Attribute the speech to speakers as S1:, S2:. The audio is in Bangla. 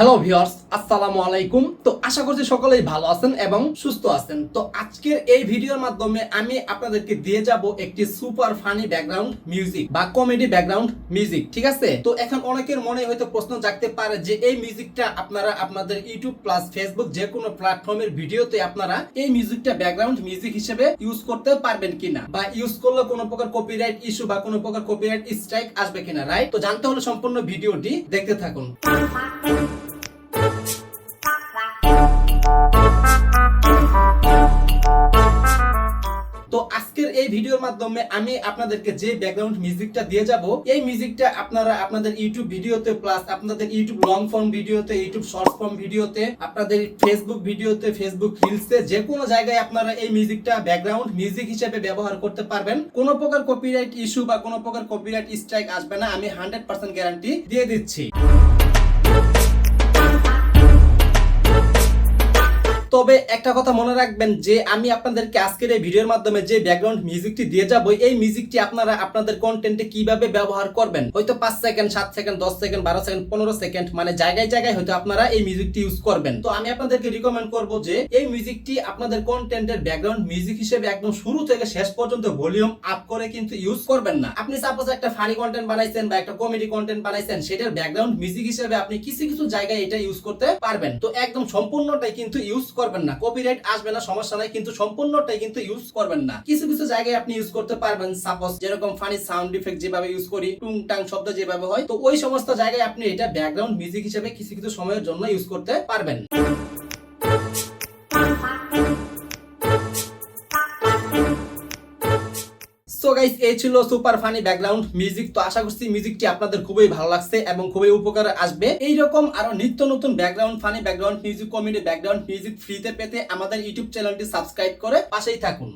S1: হ্যালো ভিউয়ার্স, আসসালামু আলাইকুম। তো আশা করছি সকলেই ভালো আছেন এবং সুস্থ আছেন। তো আজকের এই ভিডিওর মাধ্যমে আমি আপনাদেরকে দিয়ে যাব একটি সুপার ফানি ব্যাকগ্রাউন্ড মিউজিক বা কমেডি ব্যাকগ্রাউন্ড মিউজিক, ঠিক আছে? তো এখন অনেকের মনে হয়তো প্রশ্ন জাগতে পারে যে এই মিউজিকটা আপনারা আপনাদের ইউটিউব প্লাস ফেসবুক যে কোনো প্ল্যাটফর্মের ভিডিওতে আপনারা এই মিউজিকটা ব্যাকগ্রাউন্ড মিউজিক হিসেবে ইউজ করতে পারবেন কিনা, বা ইউজ করলে কোনো প্রকার কপিরাইট ইস্যু বা কোনো প্রকার কপিরাইট স্ট্রাইক আসবে কিনা, রাইট? তো জানতে হলে সম্পূর্ণ ভিডিওটি দেখতে থাকুন। তো আজকের এই ভিডিওর মাধ্যমে আমি আপনাদেরকে যে ব্যাকগ্রাউন্ড মিউজিকটা দিয়ে যাব, এই মিউজিকটা আপনারা আপনাদের ইউটিউব ভিডিওতে প্লাস আপনাদের ইউটিউব লং ফর্ম ভিডিওতে, ইউটিউব শর্ট ফর্ম ভিডিওতে, আপনাদের ফেসবুক ভিডিওতে, ফেসবুক রিলসে যে কোনো জায়গায় আপনারা এই মিউজিকটা ব্যাকগ্রাউন্ড মিউজিক হিসেবে ব্যবহার করতে পারবেন। কোনো প্রকার কপিরাইট ইস্যু বা কোনো প্রকার কপিরাইট স্ট্রাইক আসবে না, আমি 100% গ্যারান্টি দিয়ে দিচ্ছি। তবে একটা কথা মনে রাখবেন যে আমি আপনাদেরকে আজকের এই ভিডিওর মাধ্যমে যে ব্যাকগ্রাউন্ড মিউজিকটি দিয়ে যাব, এই মিউজিকটি আপনারা আপনাদের কন্টেন্টে কিভাবে ব্যবহার করবেন, হয়তো 5 second, 7 second, 10 second, 12 second, 15 second, মানে জায়গায় জায়গায় হয়তো আপনারা এই মিউজিকটি ইউজ করবেন। তো আমি আপনাদেরকে রিকমেন্ড করব যে এই মিউজিকটি আপনাদের কন্টেন্টের ব্যাকগ্রাউন্ড মিউজিক হিসেবে একদম শুরু থেকে শেষ পর্যন্ত ভলিউম আপ করে কিন্তু ইউজ করবেন না। আপনি সাপোজ একটা ফানি কন্টেন্ট বানাইছেন বা একটা কমেডি কন্টেন্ট বানাইছেন, সেটার ব্যাকগ্রাউন্ড মিউজিক হিসেবে আপনি কিছু কিছু জায়গায় এটা ইউজ করতে পারবেন। তো একদম সম্পূর্ণটাই কিন্তু ইউজ করবেন না, কপিরাইট আসবে না, সমস্যা নাই, কিন্তু সম্পূর্ণটাই কিন্তু ইউজ করবেন না। কিছু কিছু জায়গায় আপনি ইউজ করতে পারবেন, সাপোজ যেরকম ফানি সাউন্ড ইফেক্ট যেভাবে ইউজ করি, টুং টাং শব্দ যেভাবে হয়, তো ওই সমস্ত জায়গায় আপনি এটা ব্যাকগ্রাউন্ড মিউজিক হিসেবে কিছু কিছু সময়ের জন্য ইউজ করতে পারবেন। সো গাইস, এই ছিল সুপার ফানি ব্যাকগ্রাউন্ড মিউজিক। তো আশা করছি মিউজিকটি আপনাদের খুবই ভালো লাগছে এবং খুবই উপকারে আসবে। এইরকম আরো নিত্য নতুন background funny background music, comedy background music ফ্রিতে পেতে আমাদের ইউটিউব চ্যানেলটি সাবস্ক্রাইব করে পাশেই থাকুন।